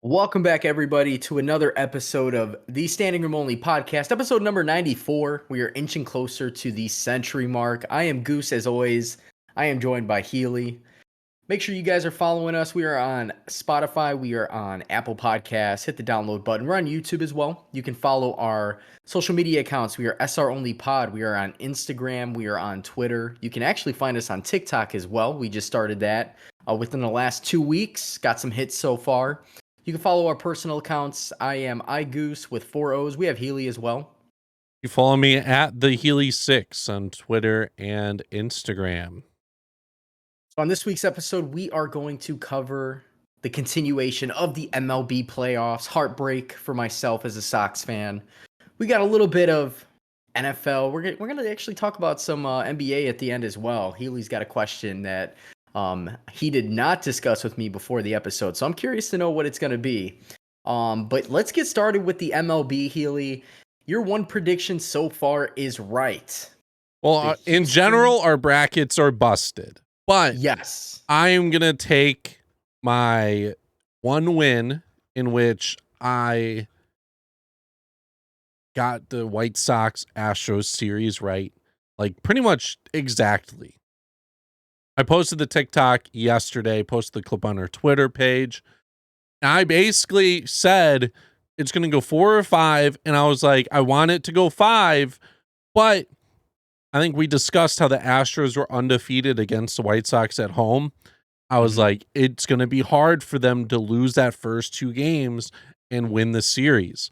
Welcome back, everybody, to another episode of the Standing Room Only podcast, episode number 94. We are inching closer to the century mark. I am Goose, as always. I am joined by Healy. Make sure you guys are following us. We are on Spotify. We are on Apple Podcasts. Hit the download button. We're on YouTube as well. You can follow our social media accounts. We are SR Only Pod. We are on Instagram. We are on Twitter. You can actually find us on TikTok as well. We just started that within the last 2 weeks. Got some hits so far. You can follow our personal accounts. I am iGoose with 4 O's. We have Healy as well. You follow me at the Healy6 on Twitter and Instagram. So on this week's episode, we are going to cover the continuation of the MLB playoffs. Heartbreak for myself as a Sox fan. We got a little bit of NFL. We're going to actually talk about some NBA at the end as well. Healy's got a question that he did not discuss with me before the episode, so I'm curious to know what it's going to be. But let's get started with the MLB, Healy. Your one prediction so far is right. Well, in general, our brackets are busted. But yes, I am going to take my one win in which I got the White Sox Astros series right, like pretty much exactly. I posted the TikTok yesterday, posted the clip on our Twitter page. And I basically said it's going to go 4 or 5. And I was like, I want it to go 5. But I think we discussed how the Astros were undefeated against the White Sox at home. I was like, it's going to be hard for them to lose that first 2 games and win the series.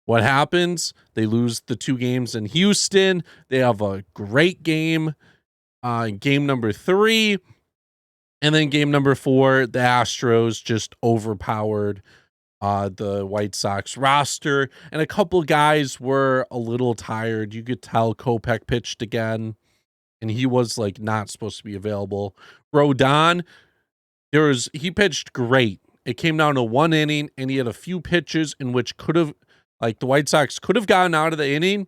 What happens? They lose the 2 games in Houston. They have a great game. Game number 3, and then game number 4, the Astros just overpowered the White Sox roster, and a couple guys were a little tired. You could tell Kopech pitched again, and he was like not supposed to be available. Rodon, he pitched great. It came down to 1 inning, and he had a few pitches in which could have, like the White Sox could have gotten out of the inning,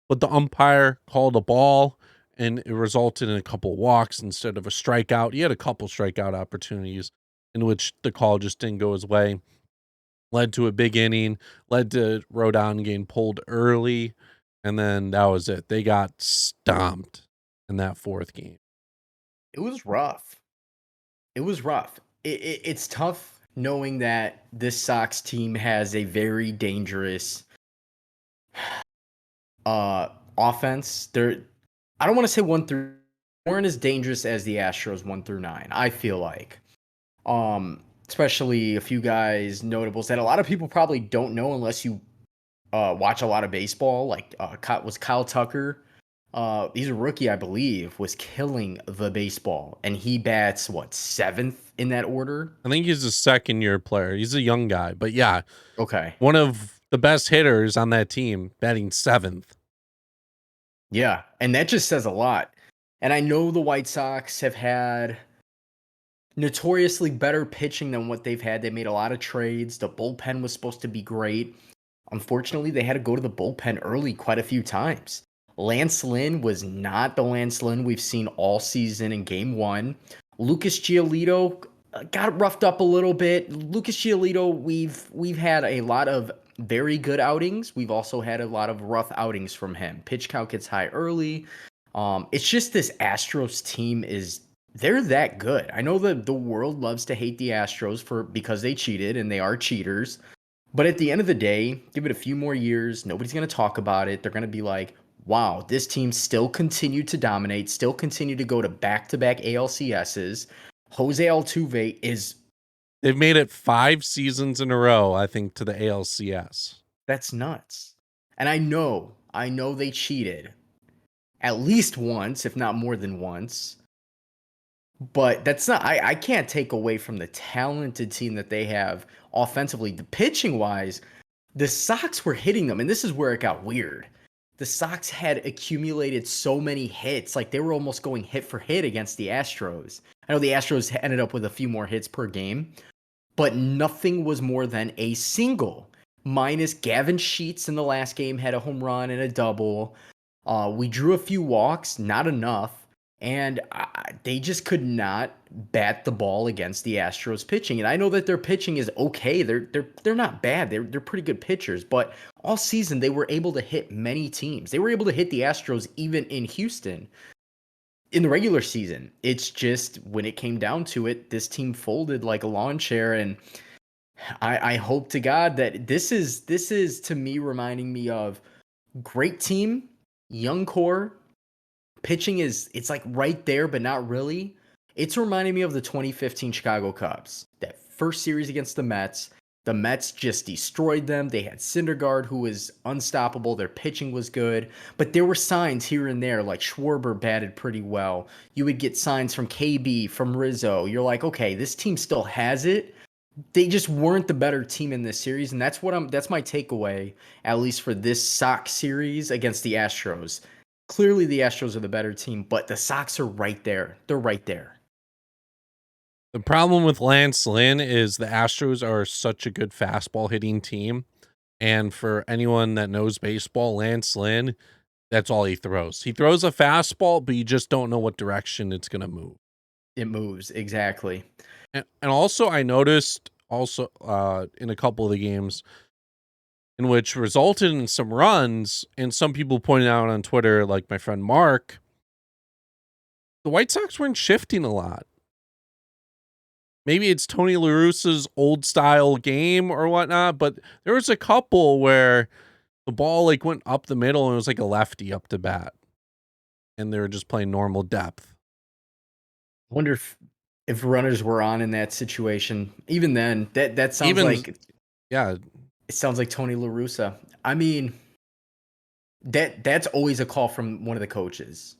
but the umpire called a ball. And it resulted in a couple walks instead of a strikeout. He had a couple strikeout opportunities in which the call just didn't go his way. Led to a big inning, led to Rodon getting pulled early, and then that was it. They got stomped in that 4th game. It was rough. It's tough knowing that this Sox team has a very dangerous offense. I don't want to say 1 through weren't as dangerous as the Astros 1 through 9. I feel like, especially a few guys notables that a lot of people probably don't know unless you watch a lot of baseball. Like was Kyle Tucker. He's a rookie, I believe, was killing the baseball, and he bats 7th in that order. I think he's a 2nd-year player. He's a young guy, but yeah, okay, one of the best hitters on that team, batting 7th. Yeah, and that just says a lot. And I know the White Sox have had notoriously better pitching than what they've had. They made a lot of trades. The bullpen was supposed to be great. Unfortunately, they had to go to the bullpen early quite a few times. Lance Lynn was not the Lance Lynn we've seen all season in Game 1. Lucas Giolito got roughed up a little bit. Lucas Giolito, we've had a lot of very good outings. We've also had a lot of rough outings from him. Pitch count gets high early. It's just this Astros team they're that good. I know the world loves to hate the Astros because they cheated, and they are cheaters. But at the end of the day, give it a few more years. Nobody's going to talk about it. They're going to be like, wow, this team still continued to dominate, still continued to go to back-to-back ALCSs. Jose Altuve They've made it 5 seasons in a row, I think, to the ALCS. That's nuts. And I know they cheated at least once, if not more than once. But that's not, I can't take away from the talented team that they have offensively. The pitching wise, the Sox were hitting them, and this is where it got weird. The Sox had accumulated so many hits, like they were almost going hit for hit against the Astros. I know the Astros ended up with a few more hits per game, but nothing was more than a single. Minus Gavin Sheets in the last game had a home run and a double. We drew a few walks, not enough. And they just could not bat the ball against the Astros pitching. And I know that their pitching is okay. They're not bad. They're pretty good pitchers. But all season they were able to hit many teams. They were able to hit the Astros even in Houston in the regular season. It's just when it came down to it, this team folded like a lawn chair. And I hope to God that this is to me reminding me of great team, young core. Pitching it's like right there, but not really. It's reminding me of the 2015 Chicago Cubs. That first series against the Mets. The Mets just destroyed them. They had Syndergaard, who was unstoppable. Their pitching was good. But there were signs here and there, like Schwarber batted pretty well. You would get signs from KB, from Rizzo. You're like, okay, this team still has it. They just weren't the better team in this series, and that's my takeaway, at least for this Sox series against the Astros. Clearly the Astros are the better team, but the Sox are right there. They're right there. The problem with Lance Lynn is the Astros are such a good fastball hitting team. And for anyone that knows baseball, Lance Lynn, that's all he throws. He throws a fastball, but you just don't know what direction it's going to move. It moves, exactly. And also, I noticed also in a couple of the games in which resulted in some runs, and some people pointed out on Twitter, like my friend Mark, the White Sox weren't shifting a lot. Maybe it's Tony La Russa's old style game or whatnot, but there was a couple where the ball like went up the middle and it was like a lefty up to bat, and they were just playing normal depth. I wonder if runners were on in that situation. Even then, that sounds Even like yeah, it sounds like Tony La Russa. I mean, that's always a call from one of the coaches.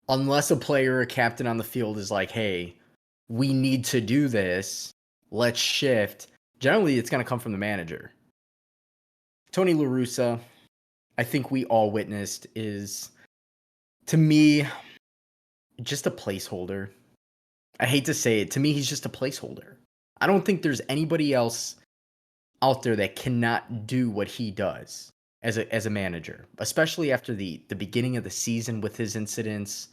Unless a player or captain on the field is like, hey, we need to do this, let's shift. Generally, it's going to come from the manager. Tony La Russa, I think we all witnessed, is, to me, just a placeholder. I hate to say it. To me, he's just a placeholder. I don't think there's anybody else out there that cannot do what he does as a manager, especially after the beginning of the season with his incidents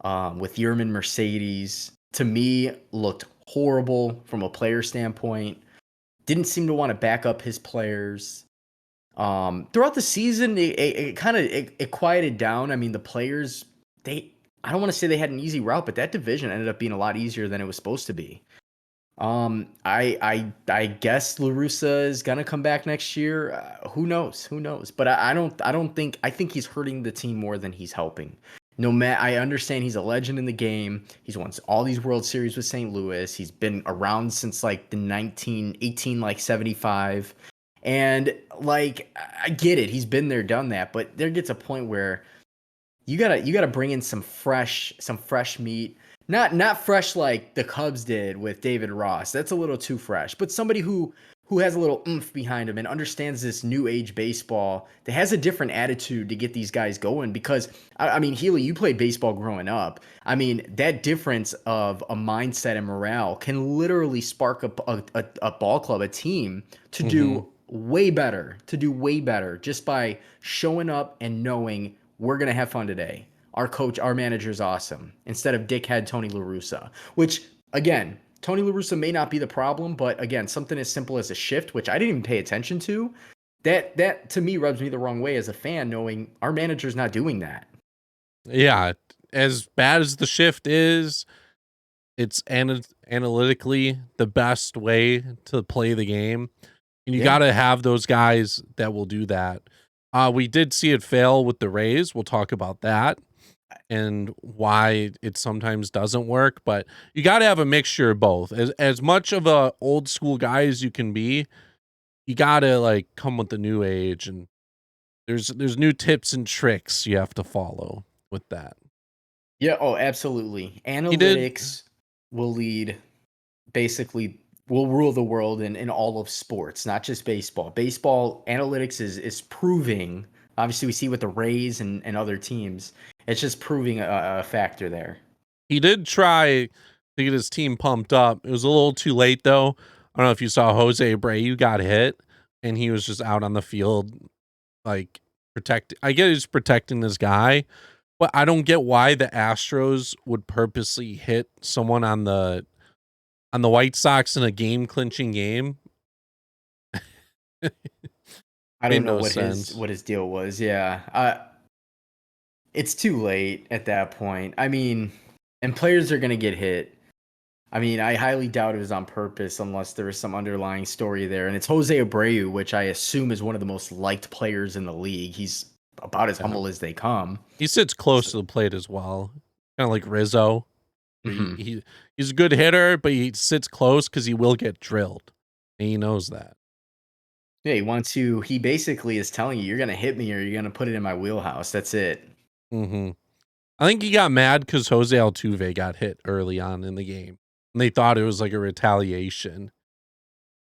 with Yerman Mercedes. To me, looked horrible from a player standpoint. Didn't seem to want to back up his players. Throughout the season, it kind of quieted down. I mean, the players, I don't want to say they had an easy route, but that division ended up being a lot easier than it was supposed to be. I guess La Russa is gonna come back next year. Who knows? Who knows? But I think he's hurting the team more than he's helping. No matter, I understand he's a legend in the game. He's won all these World Series with St. Louis. He's been around since like the 1918, like 75. And like I get it, he's been there, done that. But there gets a point where you gotta bring in some fresh meat. Not fresh like the Cubs did with David Ross. That's a little too fresh. But somebody who has a little oomph behind him and understands this new age baseball, that has a different attitude to get these guys going. Because I mean, Healy, you played baseball growing up. I mean, that difference of a mindset and morale can literally spark a ball club, a team to do way better, just by showing up and knowing we're gonna have fun today. Our coach, our manager is awesome, instead of dickhead Tony La Russa, which, again, Tony La Russa may not be the problem, but again, something as simple as a shift, which I didn't even pay attention to, that to me rubs me the wrong way as a fan, knowing our manager's not doing that. Yeah, as bad as the shift is, it's analytically the best way to play the game. And you Yeah. got to have those guys that will do that. We did see it fail with the Rays. We'll talk about that and why it sometimes doesn't work, but you got to have a mixture of both. As much of a old school guy as you can be, you got to like come with the new age, and there's new tips and tricks you have to follow with that. Yeah, oh, absolutely. He did. Analytics will lead, basically, will rule the world in all of sports, not just baseball. Baseball analytics is proving, obviously we see with the Rays and other teams, it's just proving a factor there. He did try to get his team pumped up. It was a little too late though. I don't know if you saw Jose Abreu got hit and he was just out on the field like I get he's protecting this guy, But I don't get why the Astros would purposely hit someone on the White Sox in a game clinching game. I Made don't know no what sense. his deal was. Yeah. It's too late at that point. I mean, and players are going to get hit. I mean, I highly doubt it was on purpose unless there was some underlying story there. And it's Jose Abreu, which I assume is one of the most liked players in the league. He's about as Yeah. humble as they come. He sits close So, to the plate as well. Kind of like Rizzo. Where mhm. he's a good hitter, but he sits close because he will get drilled. And he knows that. Yeah, he basically is telling you, you're going to hit me or you're going to put it in my wheelhouse. That's it. Hmm. I think he got mad because Jose Altuve got hit early on in the game. And they thought it was like a retaliation.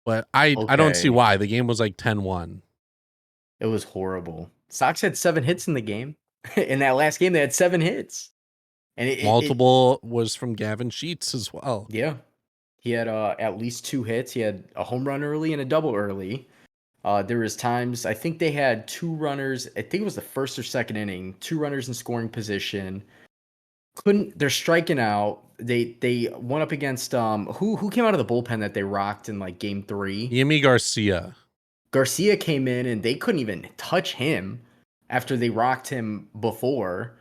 But I don't see Okay. why. The game was like 10-1. It was horrible. Sox had 7 hits in the game. In that last game, they had 7 hits. And Multiple was from Gavin Sheets as well. yeah, he had at least 2 hits. He had a home run early and a double early. There was times I think they had 2 runners. I think it was the first or second inning. 2 runners in scoring position. They're striking out. They went up against who came out of the bullpen that they rocked in like game 3. Yimi Garcia. Garcia came in and they couldn't even touch him after they rocked him before.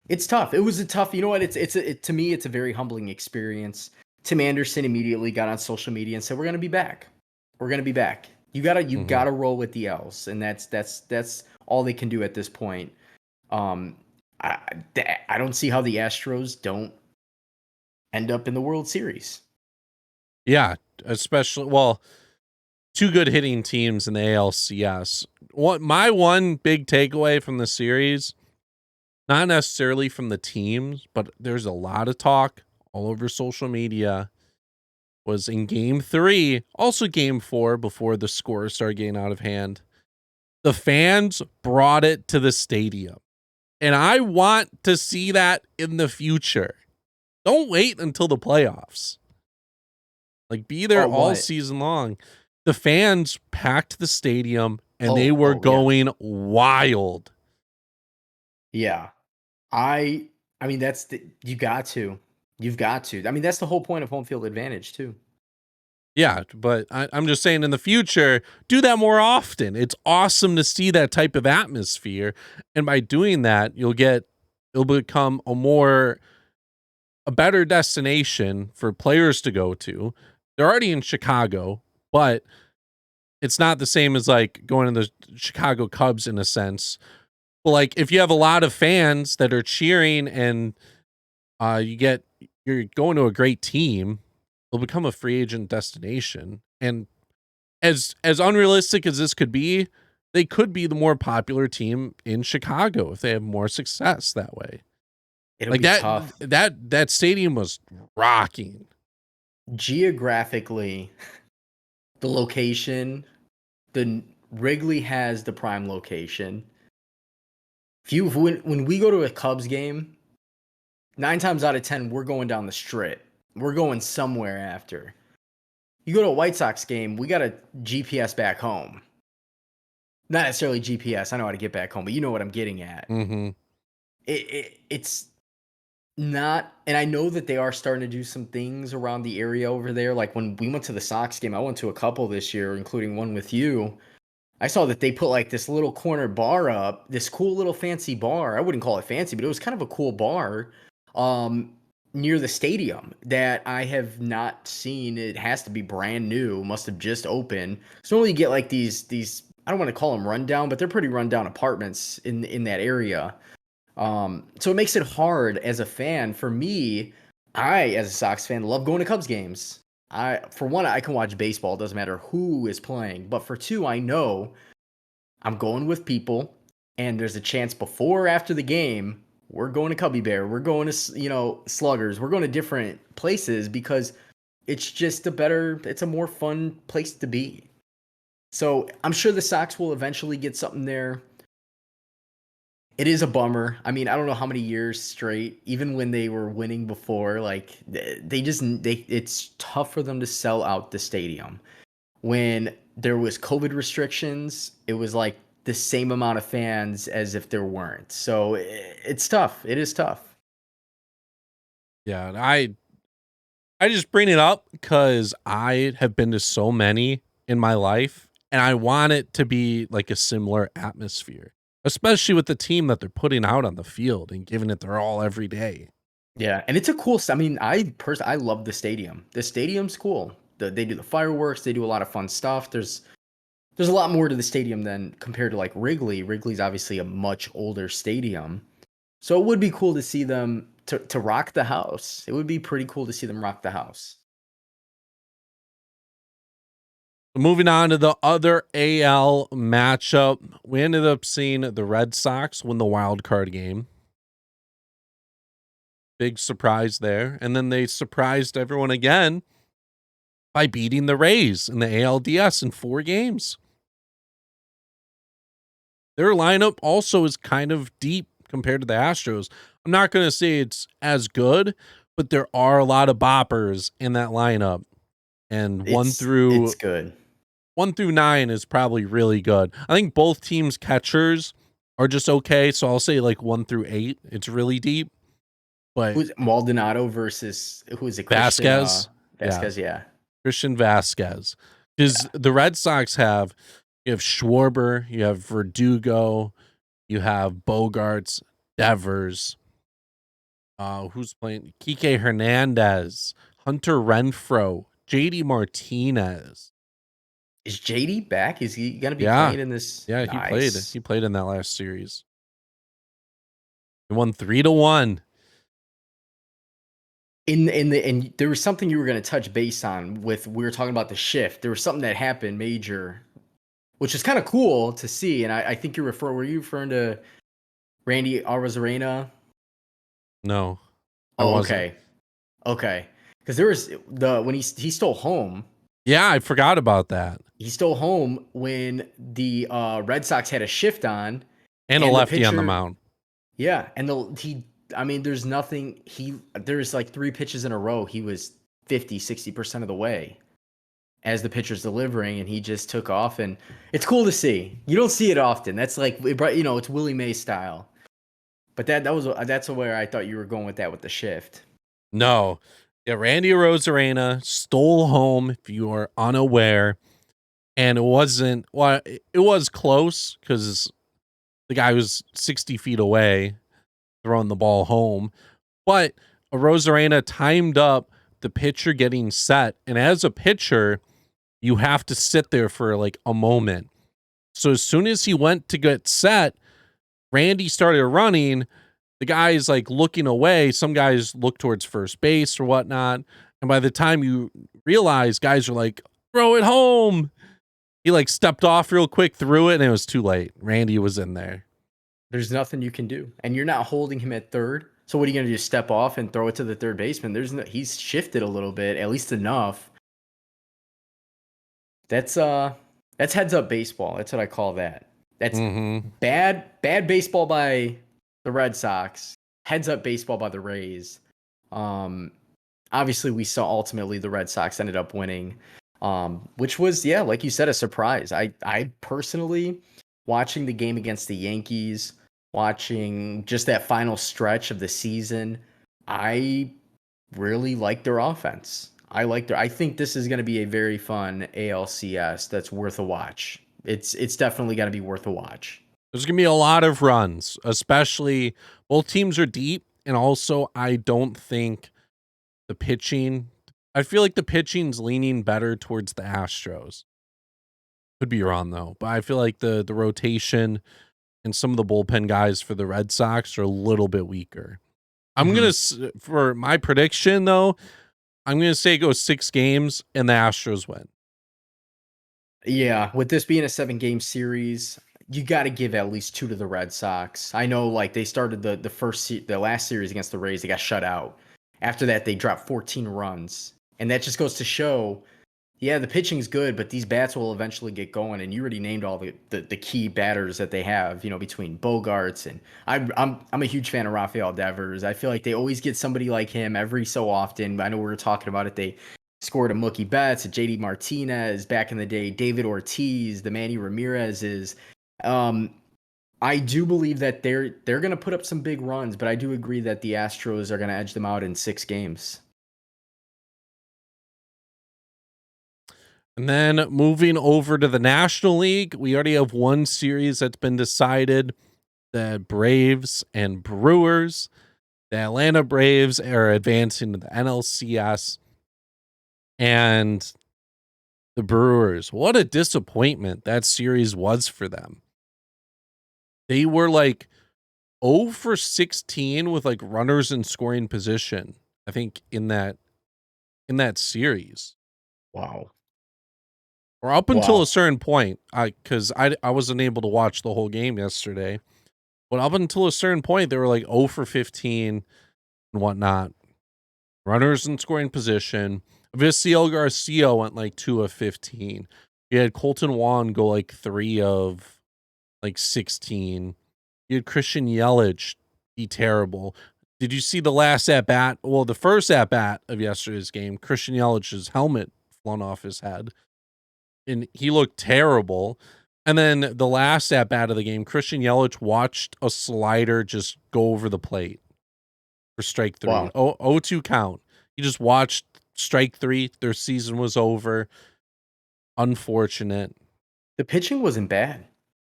It's tough. It was a tough. You know what? To me, it's a very humbling experience. Tim Anderson immediately got on social media and said, "We're gonna be back. We're gonna be back. You Hmm. gotta roll with the L's, and that's all they can do at this point." Um, I I don't see how the Astros don't end up in the World Series. Yeah, especially, well, two good hitting teams in the ALCS. What my one big takeaway from the series, not necessarily from the teams, but there's a lot of talk all over social media, was in game 3, also game 4 before the scores started getting out of hand. The fans brought it to the stadium. And I want to see that in the future. Don't wait until the playoffs. Like, be there Oh, all what? season long. The fans packed the stadium and they Oh, were yeah, going wild. yeah. I I mean you got to, you've got to. I mean that's the whole point of home field advantage too. Yeah, but I'm just saying in the future, do that more often. It's awesome to see that type of atmosphere. And by doing that, it'll become a better destination for players to go to. They're already in Chicago, but it's not the same as like going to the Chicago Cubs in a sense. But like if you have a lot of fans that are cheering and you're going to a great team, it'll become a free agent destination. And as unrealistic as this could be, they could be the more popular team in Chicago if they have more success that way. It'll Like be tough. that stadium was rocking. Geographically, the location, the Wrigley has the prime location. If you when we go to a Cubs game, 9 times out of 10 we're going down the strip. We're going somewhere after. You go to a White Sox game, we got a GPS back home. Not necessarily GPS. I know how to get back home, but you know what I'm getting at. Mm-hmm. It's not, and I know that they are starting to do some things around the area over there. Like when we went to the Sox game, I went to a couple this year, including one with you. I saw that they put like this little corner bar up, this cool little fancy bar. I wouldn't call it fancy, but it was kind of a cool bar um near the stadium that I have not seen. It has to be brand new, must have just opened. So normally you get like these I don't want to call them rundown, but they're pretty rundown apartments in that area. So it makes it hard as a fan. For me, I, as a Sox fan, love going to Cubs games. For one, I can watch baseball. It doesn't matter who is playing. But for two, I know I'm going with people, and there's a chance before or after the game, we're going to Cubby Bear. We're going to, Sluggers. We're going to different places because it's a more fun place to be. So I'm sure the Sox will eventually get something there. It is a bummer. I mean, I don't know how many years straight, even when they were winning before, like it's tough for them to sell out the stadium. When there was COVID restrictions, it was like the same amount of fans as if there weren't. So it's tough. It is tough. Yeah, and I just bring it up because I have been to so many in my life, and I want it to be like a similar atmosphere, especially with the team that they're putting out on the field and giving it their all every day. Yeah, and it's a cool. I mean, I love the stadium. The stadium's cool. They do the fireworks. They do a lot of fun stuff. There's a lot more to the stadium than compared to like Wrigley. Wrigley's obviously a much older stadium, so it would be cool to see them to rock the house. It would be pretty cool to see them rock the house. Moving on to the other AL matchup, we ended up seeing the Red Sox win the wild card game. Big surprise there. And then they surprised everyone again by beating the Rays in the ALDS in 4 games. Their lineup also is kind of deep compared to the Astros. I'm not going to say it's as good, but there are a lot of boppers in that lineup. And It's good. 1 through 9 is probably really good. I think both teams' catchers are just okay, so I'll say like 1 through 8. It's really deep. But Who's Maldonado versus who is it? Vasquez, Vasquez, yeah. Christian Vasquez, because the Red Sox you have Schwarber, you have Verdugo, you have Bogarts, Devers. Who's playing? Kike Hernandez, Hunter Renfroe, JD Martinez. Is JD back? Is he gonna be Yeah, playing in this? yeah, Nice. He played in that last series. He won 3-1. And there was something you were going to touch base on with we were talking about the shift. There was something that happened major, which is kind of cool to see. And I think were you referring to Randy Arozarena? No, I Oh, wasn't. okay. Because there was when he stole home. Yeah, I forgot about that. He stole home when the Red Sox had a shift on And a and the lefty on the pitcher. mound. Yeah, and I mean, there's nothing. There's like 3 pitches in a row. He was 50-60% of the way as the pitcher's delivering, and he just took off. And it's cool to see. You don't see it often. That's like, it's Willie Mays style. But that's where I thought you were going with that with the shift. No. Yeah, Randy Arozarena stole home, if you are unaware. And it was close because the guy was 60 feet away throwing the ball home. But Arozarena timed up the pitcher getting set. And as a pitcher, you have to sit there for like a moment. So as soon as he went to get set, Randy started running. The guy's like looking away. Some guys look towards first base or whatnot. And by the time you realize, guys are like, throw it home. He like stepped off real quick, threw it, and it was too late. Randy was in there. There's nothing you can do. And you're not holding him at third. So what are you going to do? Step off and throw it to the third baseman? He's shifted a little bit, at least enough. That's heads up baseball. That's what I call that. That's bad baseball by the Red Sox. Heads up baseball by the Rays. Obviously we saw ultimately the Red Sox ended up winning. Which was, yeah, like you said, a surprise. I personally, watching the game against the Yankees, watching just that final stretch of the season, I really like their offense. I think this is going to be a very fun ALCS that's worth a watch. It's definitely going to be worth a watch. There's going to be a lot of runs, especially both teams are deep. And also, I don't think the pitching, I feel like the pitching's leaning better towards the Astros. Could be wrong, though. But I feel like the rotation and some of the bullpen guys for the Red Sox are a little bit weaker. I'm going to, for my prediction, though, I'm going to say it goes 6 games and the Astros win. Yeah, with this being a 7-game series, you got to give at least 2 to the Red Sox. I know, like they started the last series against the Rays, they got shut out. After that, they dropped 14 runs, and that just goes to show, yeah, the pitching's good, but these bats will eventually get going. And you already named all the key batters that they have, between Bogarts and I'm a huge fan of Rafael Devers. I feel like they always get somebody like him every so often. I know we were talking about it. They scored a Mookie Betts, a JD Martinez back in the day, David Ortiz, the Manny Ramirez's. I do believe that they're going to put up some big runs, but I do agree that the Astros are going to edge them out in 6 games. And then moving over to the National League, we already have one series that's been decided. The Braves and Brewers. The Atlanta Braves are advancing to the NLCS. And the Brewers, what a disappointment that series was for them. They were like 0 for 16 with like runners in scoring position, I think, in that series. Wow. Or up until a certain point, because I wasn't able to watch the whole game yesterday. But up until a certain point, they were like 0 for 15 and whatnot. Runners in scoring position. Viciel Garcia went like 2 of 15. You had Colton Wong go like 3 of like 16. You had Christian Yelich be terrible. Did you see the last at bat? Well, the first at bat of yesterday's game, Christian Yelich's helmet flown off his head, and he looked terrible. And then the last at bat of the game, Christian Yelich watched a slider just go over the plate for strike 3. Wow. 0-2 count. He just watched strike 3. Their season was over. Unfortunate. The pitching wasn't bad.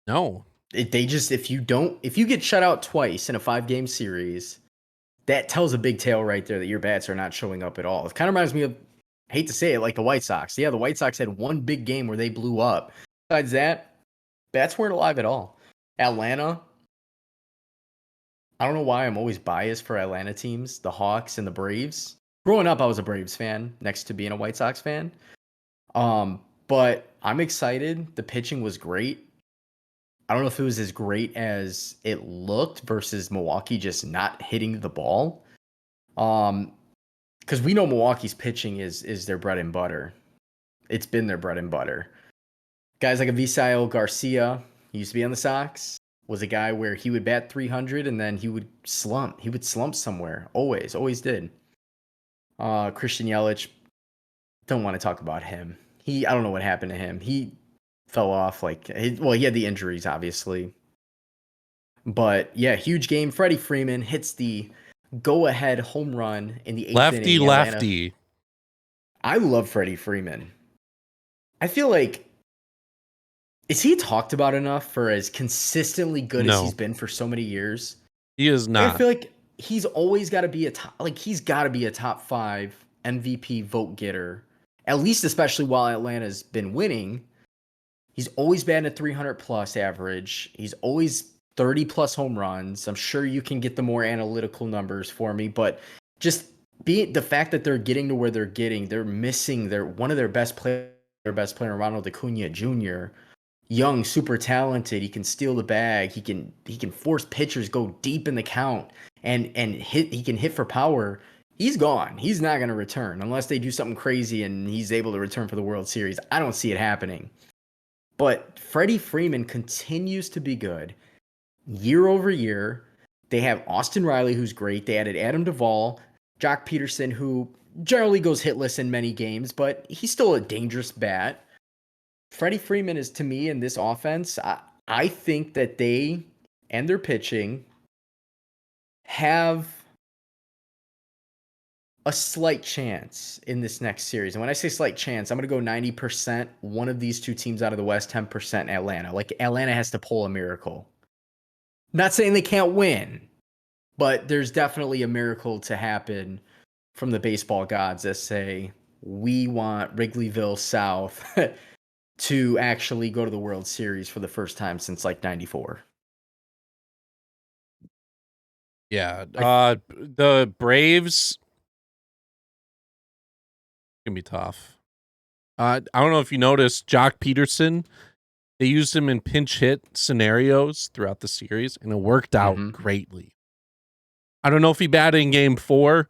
No. If you get shut out twice in a 5-game series, that tells a big tale right there that your bats are not showing up at all. It kind of reminds me of, I hate to say it, like the White Sox. Yeah, the White Sox had one big game where they blew up. Besides that, bats weren't alive at all. Atlanta, I don't know why I'm always biased for Atlanta teams, the Hawks and the Braves. Growing up, I was a Braves fan next to being a White Sox fan. But I'm excited. The pitching was great. I don't know if it was as great as it looked versus Milwaukee just not hitting the ball. Because we know Milwaukee's pitching is their bread and butter. It's been their bread and butter. Guys like Avisail Garcia, he used to be on the Sox, was a guy where he would bat 300 and then he would slump. He would slump somewhere. Always did. Christian Yelich, don't want to talk about him. I don't know what happened to him. He fell off he had the injuries, obviously. But yeah, huge game. Freddie Freeman hits the go-ahead home run in the 8th inning. Lefty. I love Freddie Freeman. I feel like, is he talked about enough for as consistently good as he's been for so many years? He is not. I feel like he's always got to be he's got to be a top 5 MVP vote getter, at least especially while Atlanta's been winning. He's always batting a 300 plus average. He's always 30 plus home runs. I'm sure you can get the more analytical numbers for me, but just the fact that they're getting to where they're getting, they're missing one of their best player, Ronald Acuna Jr. Young, super talented. He can steal the bag. He can force pitchers go deep in the count and hit. He can hit for power. He's gone. He's not going to return unless they do something crazy and he's able to return for the World Series. I don't see it happening. But Freddie Freeman continues to be good year over year. They have Austin Riley, who's great. They added Adam Duvall, Jock Peterson, who generally goes hitless in many games, but he's still a dangerous bat. Freddie Freeman is, to me, in this offense, I think that they and their pitching have a slight chance in this next series. And when I say slight chance, I'm going to go 90% one of these two teams out of the West, 10% Atlanta. Like, Atlanta has to pull a miracle. Not saying they can't win, but there's definitely a miracle to happen from the baseball gods that say, we want Wrigleyville South to actually go to the World Series for the first time since like 94. Yeah. The Braves can be tough. I don't know if you noticed, Jock Peterson, they used him in pinch hit scenarios throughout the series, and it worked out greatly. I don't know if he batted in game 4,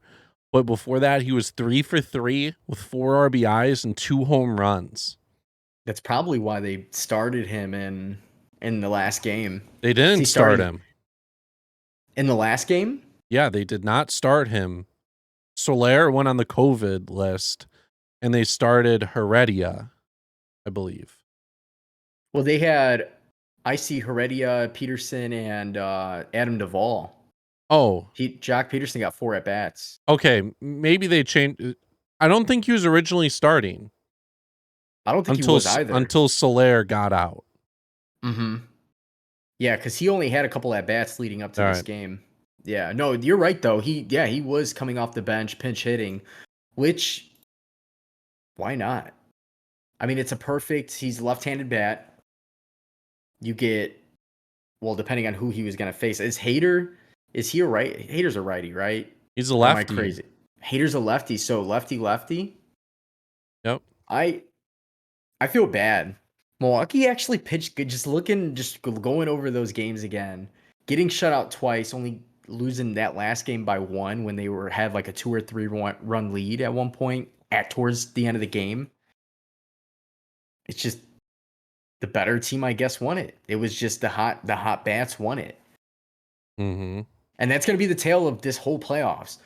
but before that, he was 3 for 3 with 4 RBIs and 2 home runs. That's probably why they started him in the last game. They didn't start him. In the last game? Yeah, they did not start him. Soler went on the COVID list, and they started Heredia, I believe. Well, they had I see Heredia, Peterson, and Adam Duvall. Oh, Jack Peterson got 4 at bats. okay. Maybe they changed. I don't think he was originally starting I don't think he until was either. until Soler got out. Mm-hmm. Yeah, because he only had a couple at bats leading up to All this right. game. Yeah, no, you're right though. He was coming off the bench, pinch hitting, which why not? I mean, he's a left-handed bat. You get, well, depending on who he was gonna face. Is he a right? Hader's a righty, right? He's a Or am I lefty. crazy? Hader's a lefty, so lefty. Yep. I I feel bad. Milwaukee actually pitched good. Just going over those games again, getting shut out twice, only losing that last game by 1 when they had like a 2 or 3 run lead at one point at towards the end of the game. It's just the better team, I guess, won it. It was just the hot bats won it, Mm-hmm. and that's going to be the tale of this whole playoffs.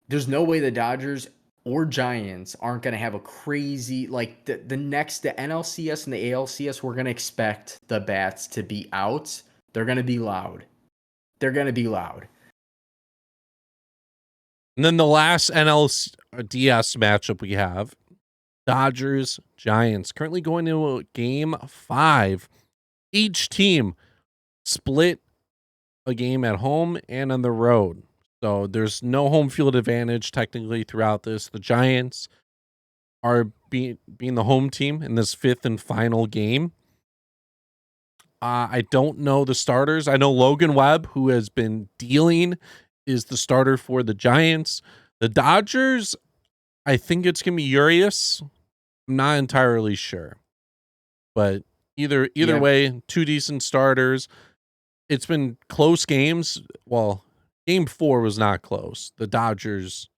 There's no way the Dodgers or Giants aren't going to have a crazy, like the NLCS and the ALCS. We're going to expect the bats to be out. They're going to be loud. And then the last NLDS matchup we have, Dodgers Giants, currently going into game 5. Each team split a game at home and on the road. So there's no home field advantage technically throughout this. The Giants are being the home team in this 5th and final game. I don't know the starters. I know Logan Webb, who has been dealing, is the starter for the Giants. The Dodgers, I think it's going to be Urias. I'm not entirely sure. But either Yeah. way, 2 decent starters. It's been close games. Well, game 4 was not close. The Dodgers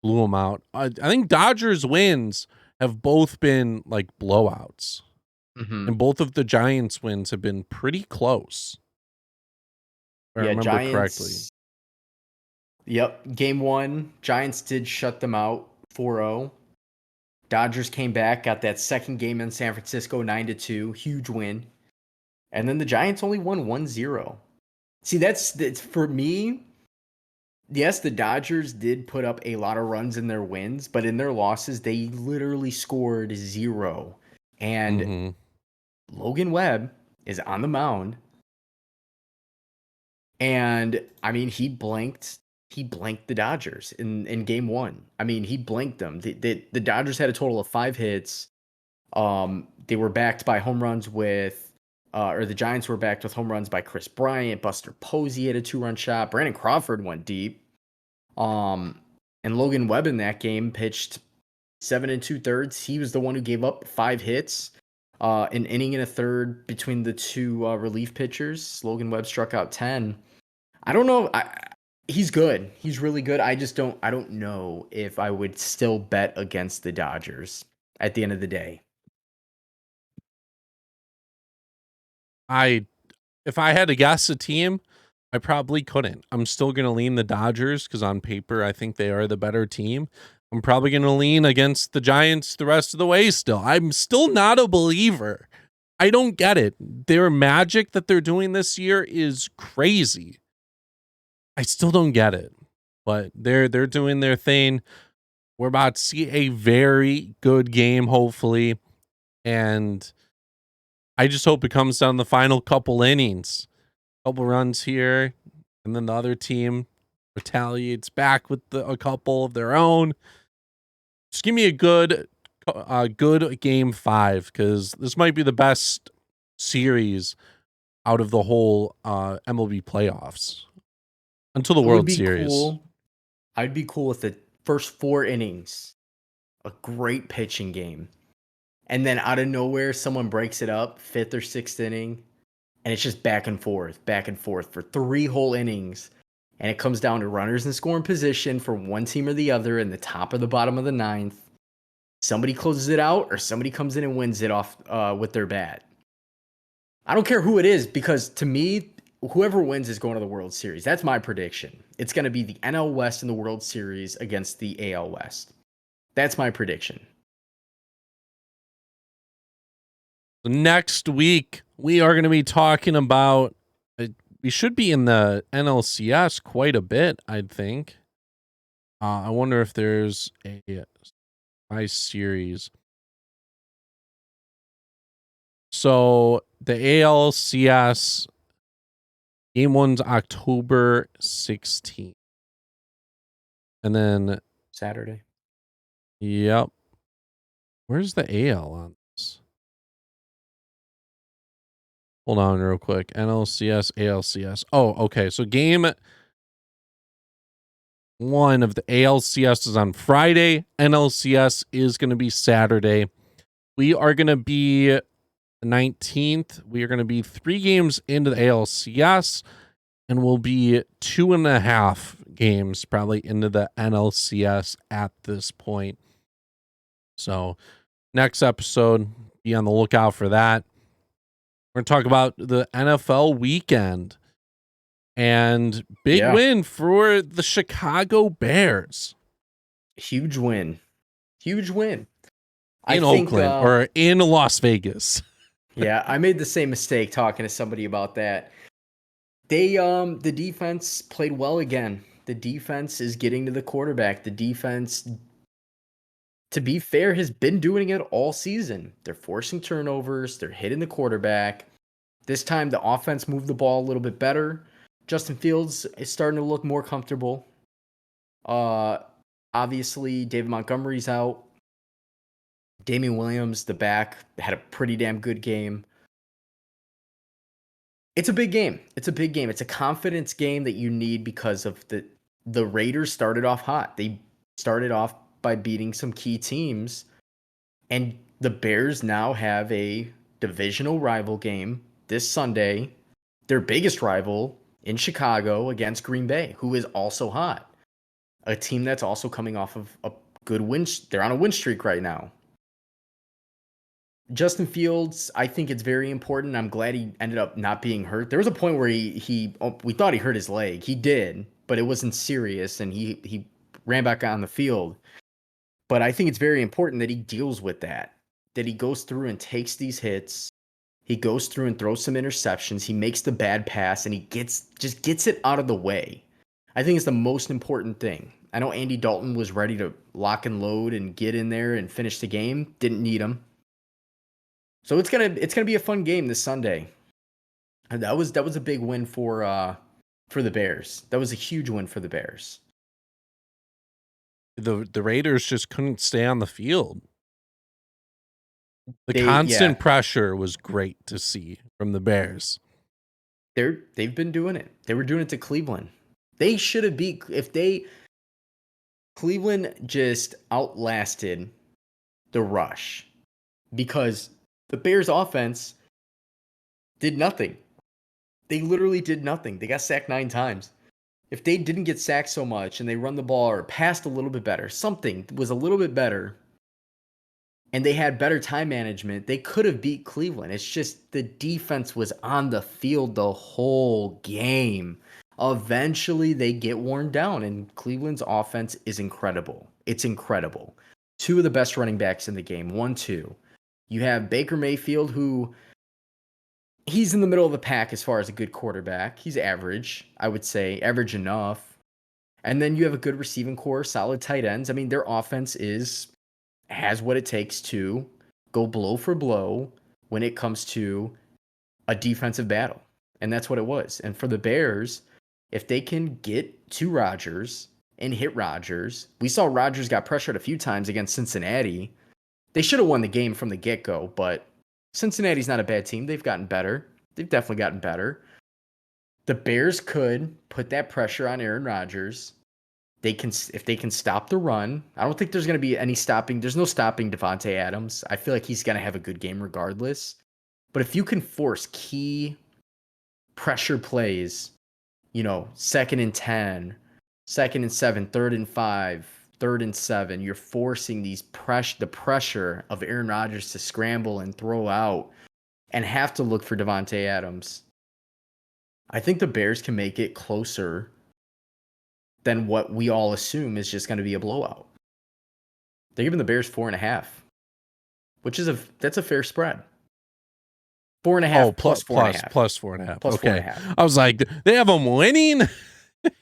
blew them out. I think Dodgers wins have both been like blowouts. Mm-hmm. And both of the Giants wins have been pretty close. If I remember Giants. correctly. Yep. Game 1, Giants did shut them out 4-0. Dodgers came back, got that second game in San Francisco 9-2, huge win. And then the Giants only won 1-0. See, that's for me. Yes, the Dodgers did put up a lot of runs in their wins, but in their losses, they literally scored 0. And Mm-hmm. Logan Webb is on the mound. And I mean, he blanked the Dodgers in game 1. I mean, he blanked them. The Dodgers had a total of 5 hits. They were backed by home runs or the Giants were backed with home runs by Chris Bryant. Buster Posey had a 2-run shot. Brandon Crawford went deep. And Logan Webb in that game pitched 7 2/3. He was the one who gave up 5 hits. An inning and a third between the 2 relief pitchers. Logan Webb struck out 10. I don't know. He's good. He's really good. I don't know if I would still bet against the Dodgers at the end of the day. If I had to guess a team, I probably couldn't. I'm still going to lean the Dodgers because on paper, I think they are the better team. I'm probably going to lean against the Giants the rest of the way still. I'm still not a believer. I don't get it. Their magic that they're doing this year is crazy. I still don't get it. But they're doing their thing. We're about to see a very good game, hopefully. And I just hope it comes down the final couple innings. Couple runs here, and then the other team retaliates back with a couple of their own. Just give me a good game 5, because this might be the best series out of the whole MLB playoffs until the It would World be Series. cool. I'd be cool with the first 4 innings, a great pitching game. And then out of nowhere, someone breaks it up, 5th or 6th inning, and it's just back and forth for 3 whole innings. And it comes down to runners in scoring position for one team or the other in the top or the bottom of the 9th. Somebody closes it out or somebody comes in and wins it off with their bat. I don't care who it is, because to me, whoever wins is going to the World Series. That's my prediction. It's going to be the NL West in the World Series against the AL West. That's my prediction. Next week, We are going to be talking about. We should be in the NLCS quite a bit, I think. I wonder if there's a nice series. So the ALCS game one's October 16th. And then Saturday. Yep. Where's the AL on this? Hold on real quick. NLCS, ALCS. Oh, okay. So game one of the ALCS is on Friday. NLCS is going to be Saturday. We are going to be the 19th. We are going to be 3 games into the ALCS, and we'll be 2.5 games probably into the NLCS at this point. So next episode, be on the lookout for that. We're going to talk about the NFL weekend and big win for the Chicago Bears. Huge win. Huge win. In Oakland or in Las Vegas. Yeah, I made the same mistake talking to somebody about that. The defense played well again. The defense is getting to the quarterback. The defense, to be fair, has been doing it all season. They're forcing turnovers. They're hitting the quarterback. This time, the offense moved the ball a little bit better. Justin Fields is starting to look more comfortable. Obviously, David Montgomery's out. Damian Williams, the back, had a pretty damn good game. It's a big game. It's a big game. It's a confidence game that you need because of the Raiders started off hot. They started off by beating some key teams, and the Bears now have a divisional rival game this Sunday, their biggest rival in Chicago against Green Bay, who is also hot. A team that's also coming off of a good win. They're on a win streak right now. Justin Fields, I think it's very important. I'm glad he ended up not being hurt. There was a point where we thought he hurt his leg. He did, but it wasn't serious, and he ran back on the field. But I think it's very important that he deals with that he goes through and takes these hits. He goes through and throws some interceptions. He makes the bad pass, and he just gets it out of the way. I think it's the most important thing. I know Andy Dalton was ready to lock and load and get in there and finish the game. Didn't need him. So it's gonna be a fun game this Sunday. And that was a big win for the Bears. That was a huge win for the Bears. The Raiders just couldn't stay on the field. The constant pressure was great to see from the Bears. They've been doing it. They were doing it to Cleveland. They should have beat Cleveland just outlasted the rush because the Bears offense did nothing. They literally did nothing. They got sacked 9 times. If they didn't get sacked so much and they run the ball or passed a little bit better, something was a little bit better, and they had better time management, they could have beat Cleveland. It's just the defense was on the field the whole game. Eventually, they get worn down, and Cleveland's offense is incredible. It's incredible. 2 of the best running backs in the game. 1, 2. You have Baker Mayfield, who he's in the middle of the pack as far as a good quarterback. He's average, I would say, average enough. And then you have a good receiving core, solid tight ends. I mean, their offense has what it takes to go blow for blow when it comes to a defensive battle. And that's what it was. And for the Bears, if they can get to Rodgers and hit Rodgers, we saw Rodgers got pressured a few times against Cincinnati. They should have won the game from the get-go, but Cincinnati's not a bad team. They've gotten better. They've definitely gotten better. The Bears could put that pressure on Aaron Rodgers. If they can stop the run. I don't think there's going to be any stopping. There's no stopping Davante Adams. I feel like he's going to have a good game regardless. But if you can force key pressure plays, 2nd and 10, 2nd and 7, 3rd and 5, 3rd and 7, you're forcing the pressure of Aaron Rodgers to scramble and throw out and have to look for Davante Adams. I think the Bears can make it closer than what we all assume is just going to be a blowout. They're giving the Bears 4.5, which is that's a fair spread. 4.5 plus 4.5. plus 4.5. Plus Okay. 4.5. I was like, they have them winning.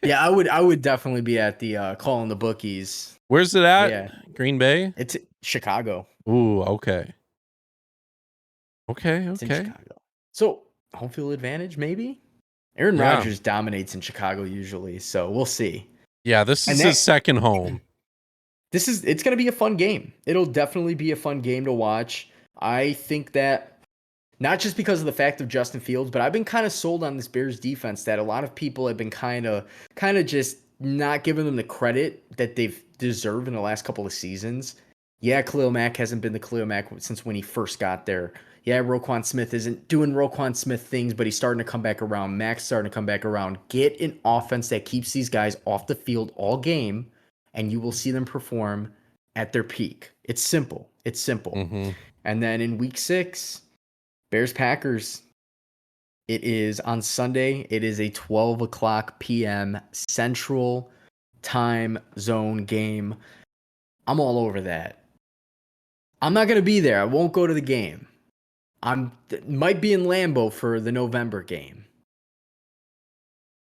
Yeah, I would definitely be at the calling the bookies. Where's it at? Yeah. Green Bay? It's Chicago. Ooh, okay. Okay, It's in okay. Chicago. So home field advantage, maybe? Aaron Yeah. Rodgers dominates in Chicago usually, so we'll see. Yeah, this is his second home. It's gonna be a fun game. It'll definitely be a fun game to watch. I think that not just because of the fact of Justin Fields, but I've been kind of sold on this Bears defense that a lot of people have been kind of just not giving them the credit that they've deserved in the last couple of seasons. Yeah, Khalil Mack hasn't been the Khalil Mack since when he first got there. Yeah, Roquan Smith isn't doing Roquan Smith things, but he's starting to come back around. Mack's starting to come back around. Get an offense that keeps these guys off the field all game, and you will see them perform at their peak. It's simple. It's simple. Mm-hmm. And then in week 6, Bears Packers. It is on Sunday. It is a 12 o'clock p.m. Central Time Zone game. I'm all over that. I'm not going to be there. I won't go to the game. Might be in Lambeau for the November game.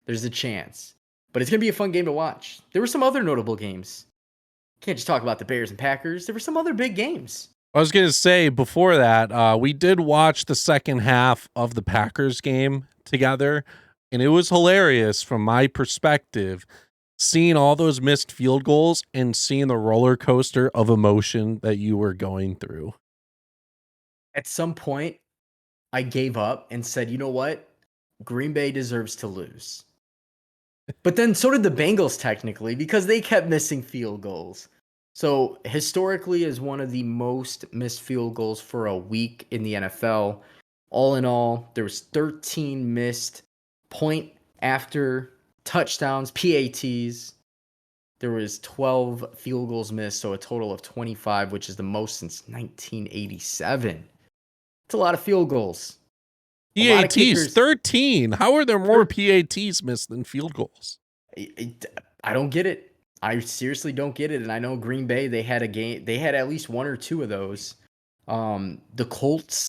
There's a chance. But it's going to be a fun game to watch. There were some other notable games. Can't just talk about the Bears and Packers. There were some other big games. I was going to say before that, we did watch the second half of the Packers game together, and it was hilarious from my perspective, seeing all those missed field goals and seeing the roller coaster of emotion that you were going through. At some point, I gave up and said, you know what? Green Bay deserves to lose. But then so did the Bengals technically because they kept missing field goals. So historically is one of the most missed field goals for a week in the NFL. All in all, there was 13 missed point after touchdowns, PATs. There was 12 field goals missed, so a total of 25, which is the most since 1987. It's a lot of field goals. PATs, 13. How are there more PATs missed than field goals? I don't get it. I seriously don't get it. And I know Green Bay, they had at least 1 or 2 of those. The Colts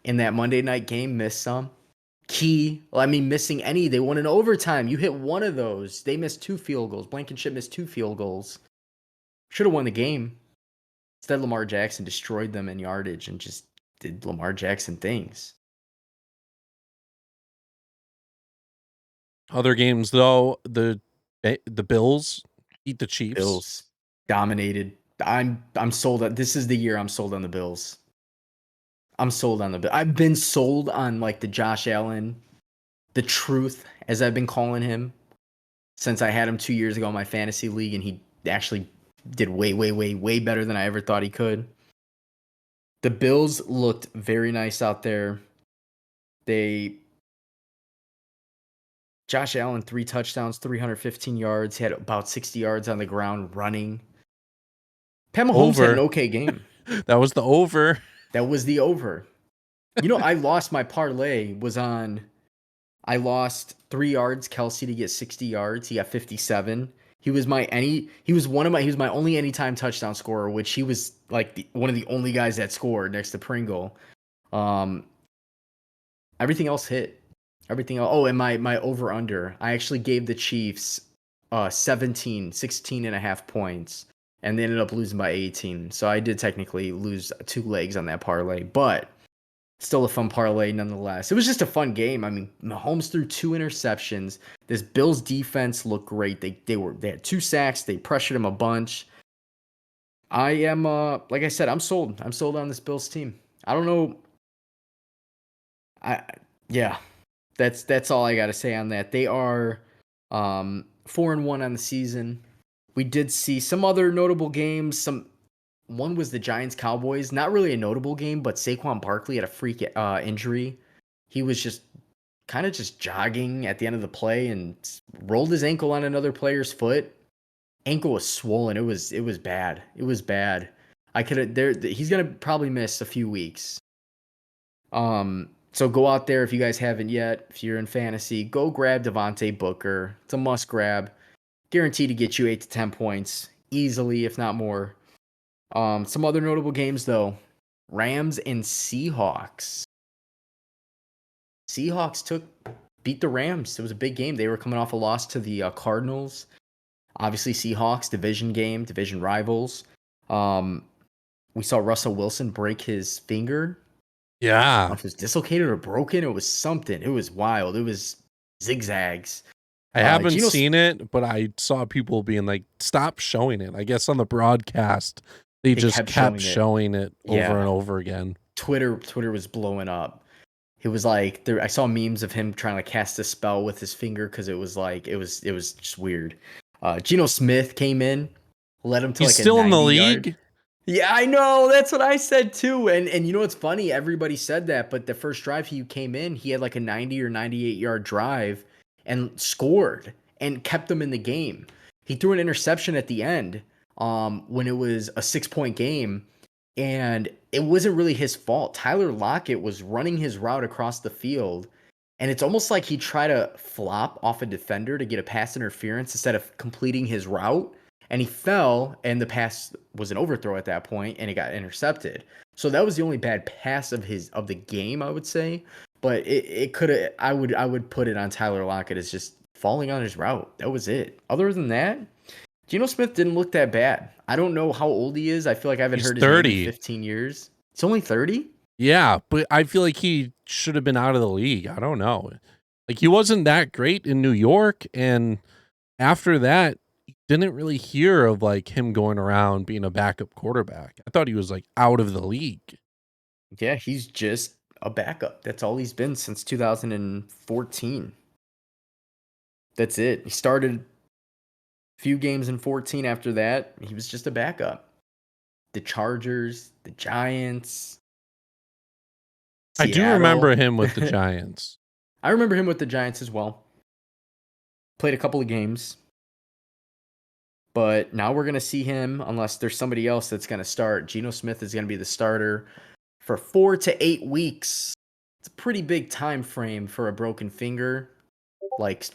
in that Monday night game missed some. Missing any. They won in overtime. You hit one of those. They missed 2 field goals. Blankenship missed 2 field goals. Should have won the game. Instead, Lamar Jackson destroyed them in yardage and just did Lamar Jackson things. Other games, though, the Bills beat the Chiefs. Bills dominated. I'm sold on. This is the year I'm sold on the Bills. I'm sold on the Bills. I've been sold on like the Josh Allen, the truth, as I've been calling him, since I had him 2 years ago in my fantasy league, and he actually did way, way, way, way better than I ever thought he could. The Bills looked very nice out there. Josh Allen, 3 touchdowns, 315 yards. He had about 60 yards on the ground running. Pat Mahomes had an okay game. That was the over. That was the over. You know, I lost my parlay I lost 3 yards, Kelsey to get 60 yards. He got 57. He was my only anytime touchdown scorer, which he was like one of the only guys that scored next to Pringle. Everything else hit. Everything else. Oh, and my over under. I actually gave the Chiefs 16 and a half points, and they ended up losing by 18. So I did technically lose 2 legs on that parlay, but still a fun parlay nonetheless. It was just a fun game. I mean, Mahomes threw 2 interceptions. This Bills defense looked great. They had 2 sacks. They pressured him a bunch. I am like I said, I'm sold. I'm sold on this Bills team. I don't know. Yeah. That's all I got to say on that. They are 4-1 on the season. We did see some other notable games. One was the Giants-Cowboys. Not really a notable game, but Saquon Barkley had a freak injury. He was just kind of just jogging at the end of the play and rolled his ankle on another player's foot. Ankle was swollen. It was bad. It was bad. He's gonna probably miss a few weeks. So go out there if you guys haven't yet. If you're in fantasy, go grab Devontae Booker. It's a must grab. Guaranteed to get you 8 to 10 points easily, if not more. Some other notable games though. Rams and Seahawks. Seahawks beat the Rams. It was a big game. They were coming off a loss to the Cardinals. Obviously, Seahawks, division game, division rivals. We saw Russell Wilson break his finger. I don't know Yeah. if it was dislocated or broken. It was something. It was wild. It was zigzags. I haven't Geno seen it, but I saw people being like, stop showing it. I guess on the broadcast, they just kept showing it over and over again. Twitter was blowing up. It was like I saw memes of him trying to cast a spell with his finger because it was like it was just weird. Geno Smith came in, led him to He's like still a 90 in the yard. league. Yeah, I know. That's what I said too. And you know what's funny? Everybody said that, but the first drive he came in, he had like a 90 or 98 yard drive and scored and kept them in the game. He threw an interception at the end when it was a 6-point game, and it wasn't really his fault. Tyler Lockett was running his route across the field, and it's almost like he tried to flop off a defender to get a pass interference instead of completing his route. And he fell, and the pass was an overthrow at that point, and it got intercepted. So that was the only bad pass of the game, I would say. But it could have. I would put it on Tyler Lockett as just falling on his route. That was it. Other than that, Geno Smith didn't look that bad. I don't know how old he is. I feel like I haven't heard his 30. name in 15 years. It's only 30. Yeah, but I feel like he should have been out of the league. I don't know. Like he wasn't that great in New York, and after that, didn't really hear of like him going around being a backup quarterback. I thought he was like out of the league. Yeah, he's just a backup. That's all he's been since 2014. That's it. He started a few games in 14. After that, he was just a backup. The Chargers, the Giants, I do remember him with the Giants. I remember him with the Giants as well. Played a couple of games. But now we're going to see him, unless there's somebody else that's going to start. Geno Smith is going to be the starter for 4 to 8 weeks. It's a pretty big time frame for a broken finger. Like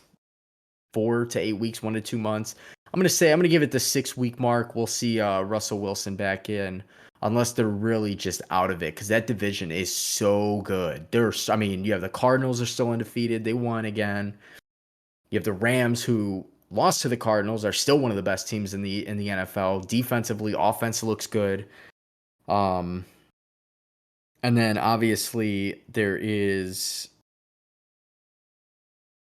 4 to 8 weeks, 1 to 2 months. I'm going to give it the 6-week mark. We'll see Russell Wilson back in, unless they're really just out of it, because that division is so good. You have the Cardinals are still undefeated. They won again. You have the Rams, who lost to the Cardinals, are still one of the best teams in the NFL. Defensively, offense looks good. And then obviously there is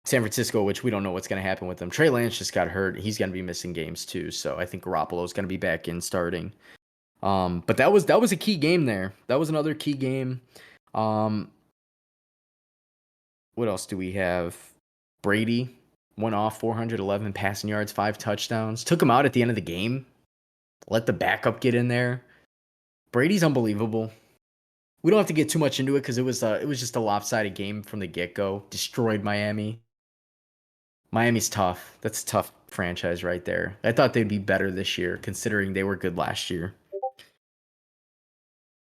San Francisco, which we don't know what's going to happen with them. Trey Lance just got hurt. He's going to be missing games too. So I think Garoppolo's going to be back in starting. But that was a key game there. That was another key game. What else do we have? Brady went off 411 passing yards, 5 touchdowns. Took him out at the end of the game. Let the backup get in there. Brady's unbelievable. We don't have to get too much into it because it was just a lopsided game from the get-go. Destroyed Miami. Miami's tough. That's a tough franchise right there. I thought they'd be better this year, considering they were good last year.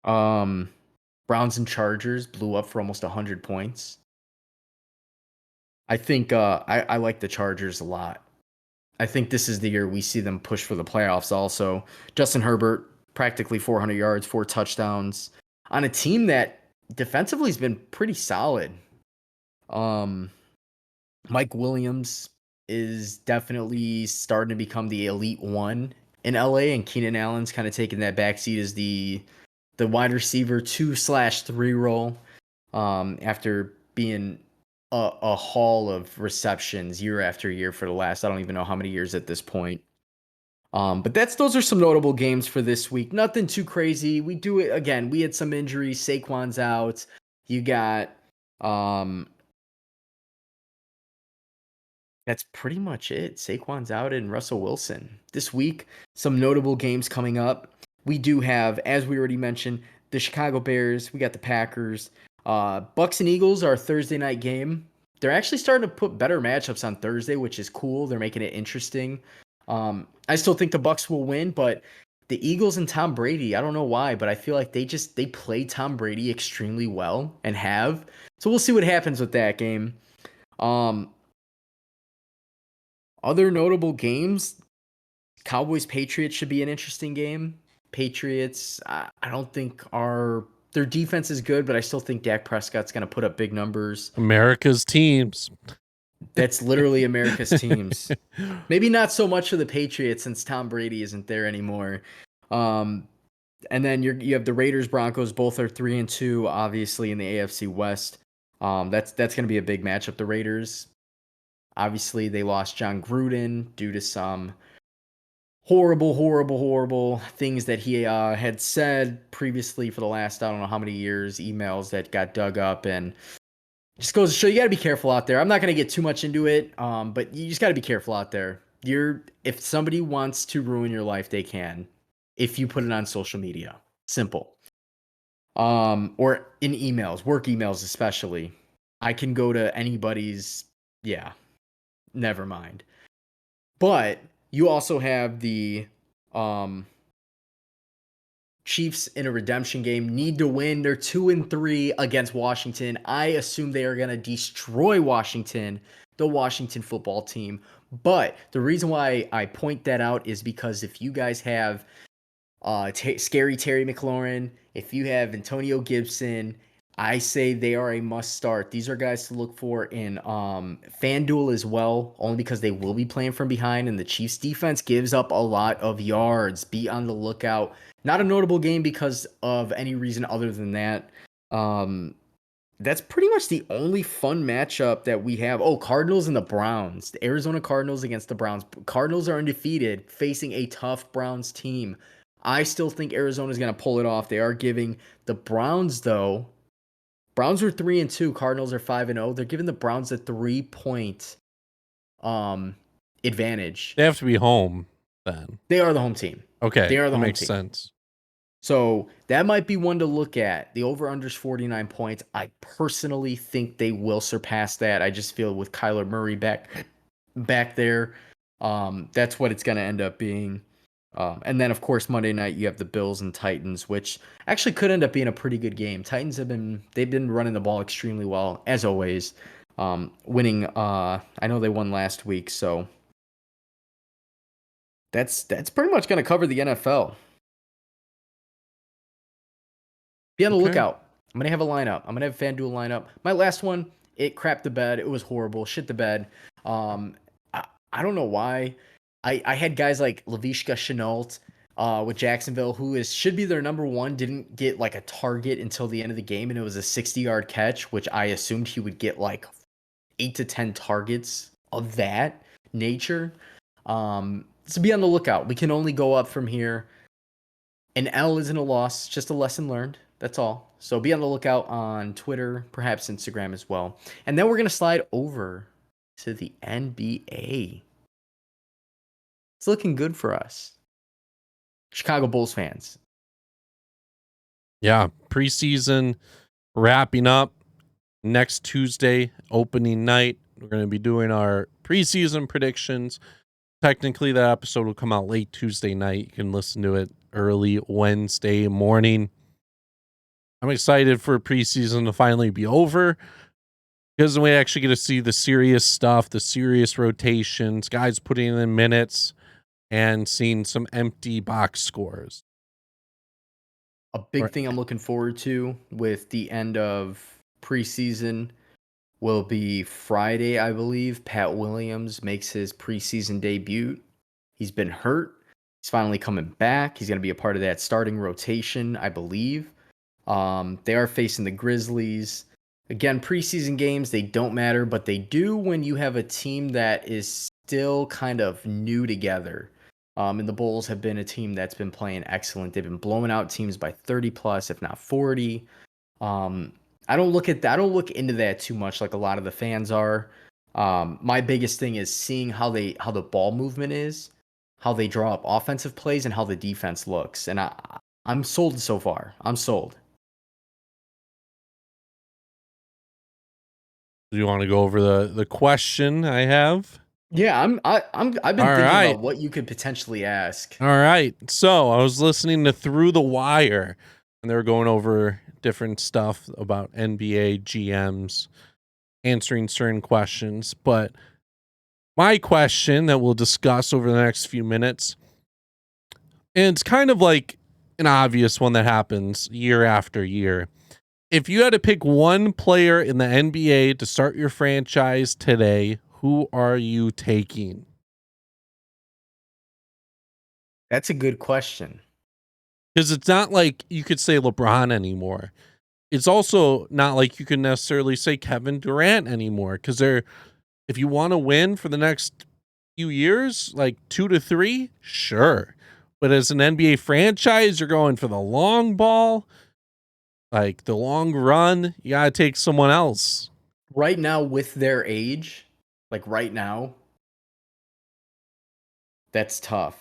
Browns and Chargers blew up for almost 100 points. I think I like the Chargers a lot. I think this is the year we see them push for the playoffs also. Justin Herbert, practically 400 yards, 4 touchdowns, on a team that defensively has been pretty solid. Mike Williams is definitely starting to become the elite one in LA, and Keenan Allen's kind of taking that backseat as the wide receiver 2/3 role after being a haul of receptions year after year for the last, I don't even know how many years at this point. But those are some notable games for this week. Nothing too crazy. We do it again. We had some injuries. Saquon's out. You got that's pretty much it. Saquon's out and Russell Wilson. This week, some notable games coming up. We do have, as we already mentioned, the Chicago Bears. We got the Packers. Bucks and Eagles are a Thursday night game. They're actually starting to put better matchups on Thursday, which is cool. They're making it interesting. I still think the Bucks will win, but the Eagles and Tom Brady, I don't know why, but I feel like they play Tom Brady extremely well and have. So we'll see what happens with that game. Other notable games, Cowboys Patriots should be an interesting game. Patriots, I don't think are Their defense is good, but I still think Dak Prescott's going to put up big numbers. America's teams. That's literally America's teams. Maybe not so much for the Patriots since Tom Brady isn't there anymore. And then you have the Raiders, Broncos. Both are 3-2, obviously in the AFC West. That's going to be a big matchup. The Raiders, obviously, they lost John Gruden due to some horrible things that he had said previously for the last, I don't know how many years, emails that got dug up, and just goes to show you got to be careful out there. I'm not going to get too much into it, but you just got to be careful out there. If somebody wants to ruin your life, they can, if you put it on social media. Simple. Or in emails, work emails especially. I can go to anybody's, yeah, never mind. But you also have the Chiefs in a redemption game, need to win. They're 2-3 against Washington. I assume they are going to destroy Washington, the Washington football team. But the reason why I point that out is because if you guys have scary Terry McLaurin, if you have Antonio Gibson, I say they are a must start. These are guys to look for in FanDuel as well, only because they will be playing from behind, and the Chiefs defense gives up a lot of yards. Be on the lookout. Not a notable game because of any reason other than that. That's pretty much the only fun matchup that we have. Oh, Cardinals and the Browns. The Arizona Cardinals against the Browns. Cardinals are undefeated, facing a tough Browns team. I still think Arizona is going to pull it off. They are giving the Browns, though. Browns are 3-2. Cardinals are 5-0. They're giving the Browns a 3-point advantage. They have to be home then. They are the home team. Okay, they are the that home makes team. sense. So that might be one to look at. The over-under's 49 points. I personally think they will surpass that. I just feel with Kyler Murray back there, that's what it's going to end up being. And then, of course, Monday night you have the Bills and Titans, which actually could end up being a pretty good game. Titans they've been running the ball extremely well, as always, winning. I know they won last week, so that's pretty much going to cover the NFL. Be on the lookout. I'm going to have a lineup. I'm going to have a FanDuel lineup. My last one, it crapped the bed. It was horrible. Shit the bed. I don't know why. I had guys like Laviska Shenault with Jacksonville, who should be their number one, didn't get like a target until the end of the game, and it was a 60-yard catch, which I assumed he would get like 8 to 10 targets of that nature. So be on the lookout. We can only go up from here. An L isn't a loss, just a lesson learned. That's all. So be on the lookout on Twitter, perhaps Instagram as well. And then we're going to slide over to the NBA. It's looking good for us. Chicago Bulls fans. Yeah, preseason wrapping up next Tuesday, opening night. We're going to be doing our preseason predictions. Technically, that episode will come out late Tuesday night. You can listen to it early Wednesday morning. I'm excited for preseason to finally be over because we actually get to see the serious stuff, the serious rotations, guys putting in minutes, and seeing some empty box scores. A big thing I'm looking forward to with the end of preseason will be Friday, I believe. Pat Williams makes his preseason debut. He's been hurt. He's finally coming back. He's going to be a part of that starting rotation, I believe. They are facing the Grizzlies. Again, preseason games, they don't matter, but they do when you have a team that is still kind of new together. And the Bulls have been a team that's been playing excellent. They've been blowing out teams by 30 plus, if not 40. I don't look into that too much like a lot of the fans are. My biggest thing is seeing how the ball movement is, how they draw up offensive plays, and how the defense looks. And I'm sold so far. I'm sold. Do you want to go over the question I have? Yeah, I've been thinking about what you could potentially ask. All right. So I was listening to Through the Wire, and they were going over different stuff about NBA GMs answering certain questions. But my question that we'll discuss over the next few minutes, and it's kind of like an obvious one that happens year after year. If you had to pick one player in the NBA to start your franchise today, who are you taking? That's a good question. Because it's not like you could say LeBron anymore. It's also not like you can necessarily say Kevin Durant anymore. Because if you want to win for the next few years, like 2 to 3, sure. But as an NBA franchise, you're going for the long ball, like the long run. You got to take someone else. Right now, with their age, like right now, that's tough.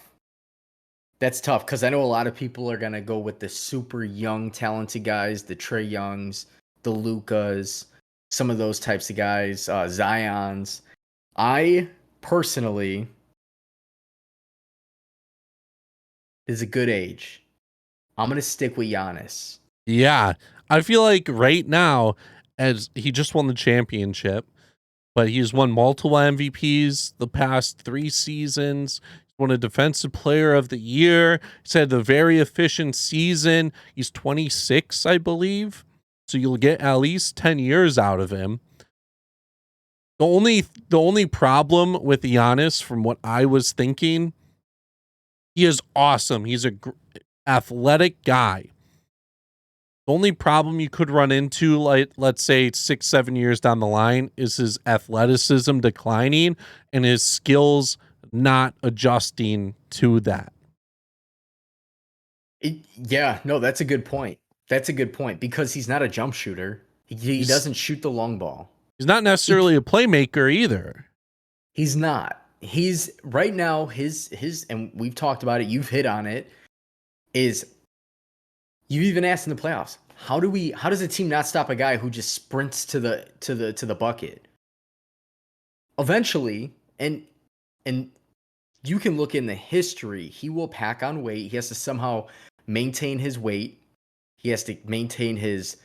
That's tough because I know a lot of people are gonna go with the super young, talented guys, the Trey Youngs, the Lukas, some of those types of guys, Zion's. I personally is a good age. I'm gonna stick with Giannis. Yeah. I feel like right now, as he just won the championship, but he's won multiple MVPs the past 3 seasons. He's won a Defensive Player of the Year. He's had a very efficient season. He's 26, I believe. So you'll get at least 10 years out of him. The only problem with Giannis, from what I was thinking, he is awesome. He's a athletic guy. The only problem you could run into, like, let's say 6, 7 years down the line, is his athleticism declining and his skills not adjusting to that. Yeah, no, that's a good point. That's a good point because he's not a jump shooter. He He's doesn't shoot the long ball. he's not He necessarily a playmaker either. He's not. He's right now his and we've talked about it, you've hit on it, is you even asked in the playoffs, how does a team not stop a guy who just sprints to the bucket? Eventually, and you can look in the history, he will pack on weight. He has to somehow maintain his weight. He has to maintain his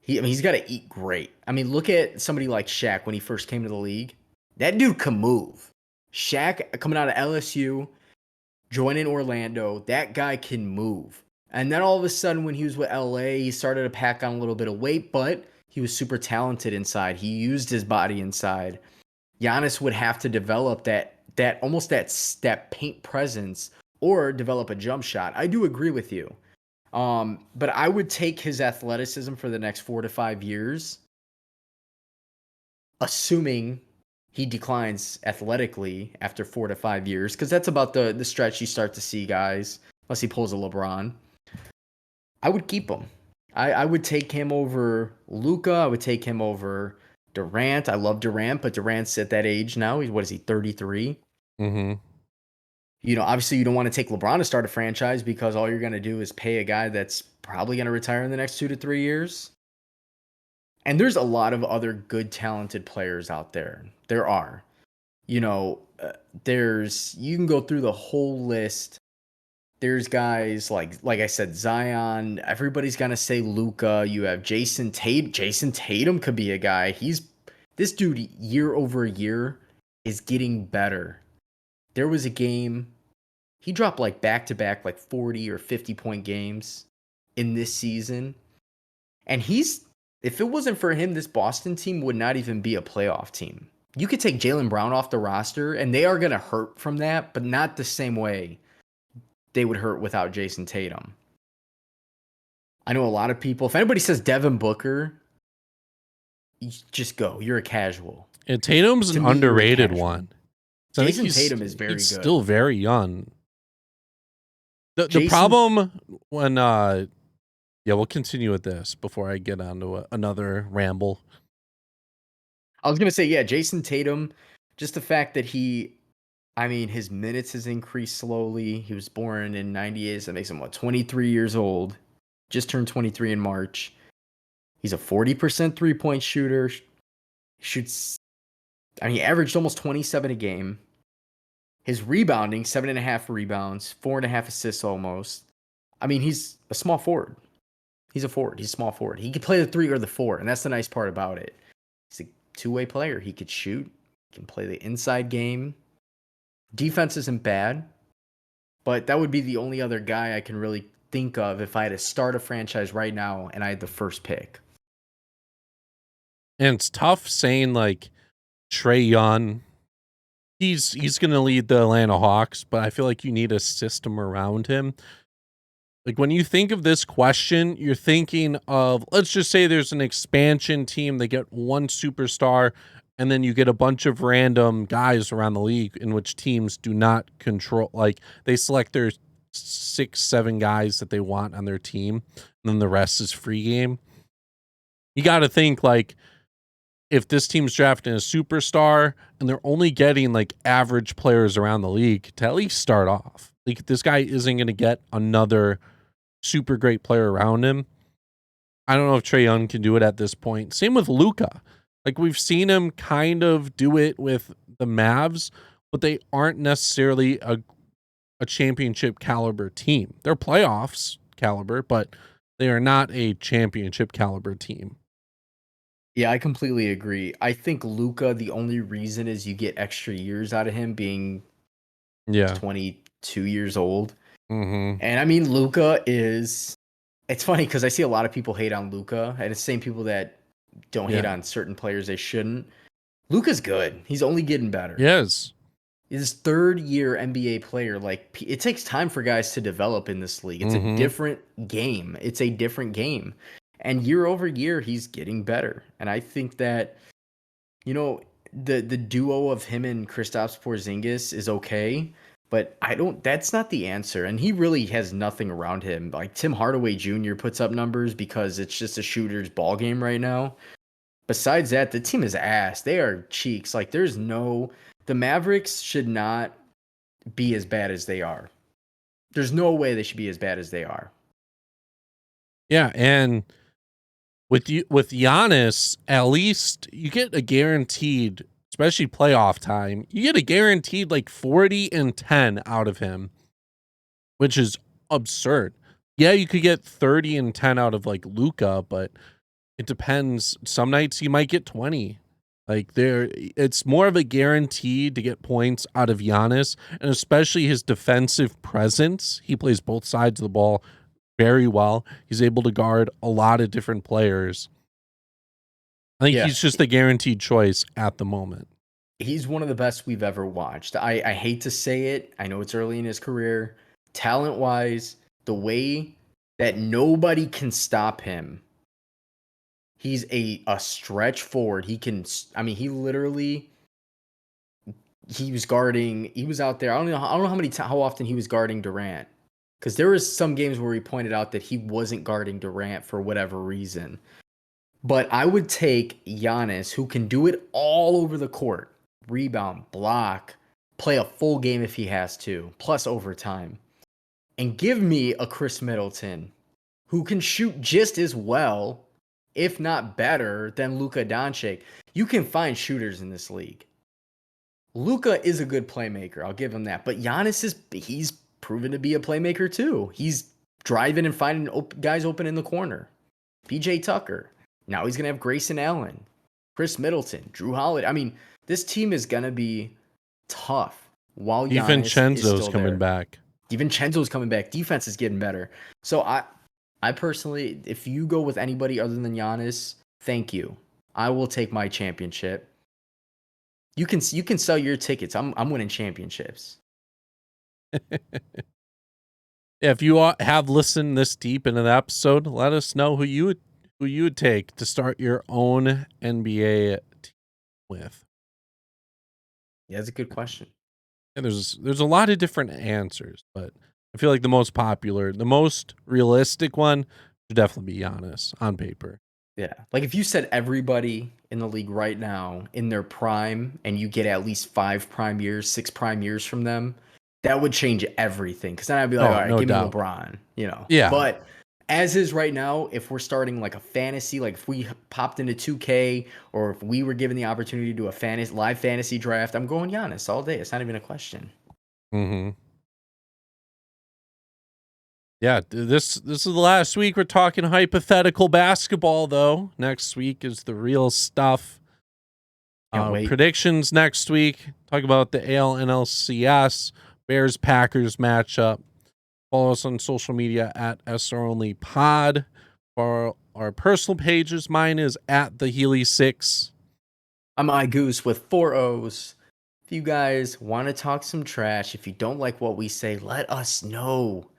he's got to eat great. I mean, look at somebody like Shaq when he first came to the league. That dude can move. Shaq coming out of LSU, joining Orlando, that guy can move. And then all of a sudden, when he was with LA, he started to pack on a little bit of weight, but he was super talented inside. He used his body inside. Giannis would have to develop that almost that paint presence or develop a jump shot. I do agree with you. But I would take his athleticism for the next 4 to 5 years, assuming he declines athletically after 4 to 5 years, because that's about the stretch you start to see guys, unless he pulls a LeBron. I would keep him. I would take him over Luca. I would take him over Durant. I love Durant, but Durant's at that age now. What is he, 33? Mm-hmm. You know, obviously you don't want to take LeBron to start a franchise because all you're going to do is pay a guy that's probably going to retire in the next 2 to 3 years. And there's a lot of other good, talented players out there. There are. You know, you can go through the whole list. There's guys like I said, Zion. Everybody's gonna say Luca. You have Jason Tatum. Jason Tatum could be a guy. This dude year over year is getting better. There was a game he dropped like back to back like 40 or 50-point games in this season. And if it wasn't for him, this Boston team would not even be a playoff team. You could take Jaylen Brown off the roster, and they are going to hurt from that, but not the same way they would hurt without Jason Tatum. I know a lot of people, if anybody says Devin Booker, you just go. You're a casual. And Tatum's To an me, you're a underrated casual. one. So I think Jason Tatum is very he's good. still very young. The Jason- problem when yeah, we'll continue with this before I get on to another ramble. I was going to say, yeah, Jason Tatum, just the fact that his minutes has increased slowly. He was born in 98, so that makes him, 23 years old. Just turned 23 in March. He's a 40% three-point shooter. He averaged almost 27 a game. His rebounding, 7.5 rebounds, 4.5 assists almost. I mean, he's a small forward. He's a forward. He's a small forward. He could play the 3 or the 4, and that's the nice part about it. He's a two-way player. He could shoot. He can play the inside game. Defense isn't bad, but that would be the only other guy I can really think of if I had to start a franchise right now and I had the first pick. And it's tough saying like Trae Young, he's going to lead the Atlanta Hawks, but I feel like you need a system around him. Like when you think of this question, you're thinking of, let's just say there's an expansion team, they get one superstar, and then you get a bunch of random guys around the league in which teams do not control. Like they select their 6, 7 guys that they want on their team, and then the rest is free game. You got to think like if this team's drafting a superstar and they're only getting like average players around the league to at least start off, like this guy isn't going to get another super great player around him. I don't know if Trae Young can do it at this point. Same with Luka. Like we've seen him kind of do it with the Mavs, but they aren't necessarily a championship caliber team. They're playoffs caliber, but they are not a championship caliber team. Yeah, I completely agree. I think Luka, the only reason is you get extra years out of him being 22 years old. Mm-hmm. And I mean, Luka is. It's funny because I see a lot of people hate on Luka, and it's the same people that don't hate on certain players they shouldn't. Luka's good. He's only getting better. Yes. His third year NBA player. Like it takes time for guys to develop in this league. It's a different game. It's a different game. And year over year, he's getting better. And I think that, you know, the duo of him and Kristaps Porzingis is okay, but that's not the answer. And he really has nothing around him. Like Tim Hardaway Jr. puts up numbers because it's just a shooter's ball game right now. Besides that, the team is ass. They are cheeks. Like the Mavericks should not be as bad as they are. There's no way they should be as bad as they are. Yeah, and with Giannis, at least you get a guaranteed, especially playoff time, you get a guaranteed like 40 and 10 out of him, which is absurd. Yeah, you could get 30 and 10 out of like Luka, but it depends. Some nights you might get 20. Like it's more of a guarantee to get points out of Giannis, and especially his defensive presence. He plays both sides of the ball very well. He's able to guard a lot of different players. I think he's just a guaranteed choice at the moment. He's one of the best we've ever watched. I hate to say it. I know it's early in his career. Talent-wise, the way that nobody can stop him. He's a stretch forward. He was out there. I don't know how often he was guarding Durant. Because there was some games where he pointed out that he wasn't guarding Durant for whatever reason. But I would take Giannis, who can do it all over the court. Rebound, block, play a full game if he has to, plus overtime. And give me a Chris Middleton, who can shoot just as well, if not better, than Luka Doncic. You can find shooters in this league. Luka is a good playmaker. I'll give him that. But Giannis he's proven to be a playmaker too. He's driving and finding guys open in the corner. PJ Tucker. Now he's going to have Grayson Allen, Chris Middleton, Drew Holiday. I mean, this team is going to be tough while DiVincenzo's coming back. DiVincenzo's coming back. Defense is getting better. So I personally, if you go with anybody other than Giannis, thank you. I will take my championship. You can sell your tickets. I'm winning championships. If you have listened this deep into the episode, let us know who you would take to start your own NBA team with. Yeah, that's a good question. And there's a lot of different answers, but I feel like the most popular, the most realistic one should definitely be Giannis on paper. Yeah. Like if you said everybody in the league right now in their prime and you get at least 5 prime years, 6 prime years from them, that would change everything. Because then I'd be like, all right, give me LeBron, you know. Yeah. But as is right now, if we're starting like a fantasy, like if we popped into 2K or if we were given the opportunity to do a live fantasy draft, I'm going Giannis all day. It's not even a question. Mm-hmm. Yeah, this is the last week we're talking hypothetical basketball, though. Next week is the real stuff. Predictions next week. Talk about the ALCS, Bears-Packers matchup. Follow us on social media at SROnlyPod. For our personal pages, mine is at the Healy6. I'm iGoose with 4 O's. If you guys want to talk some trash, if you don't like what we say, let us know.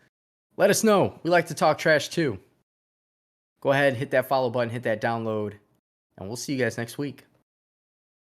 Let us know. We like to talk trash too. Go ahead, hit that follow button, hit that download, and we'll see you guys next week.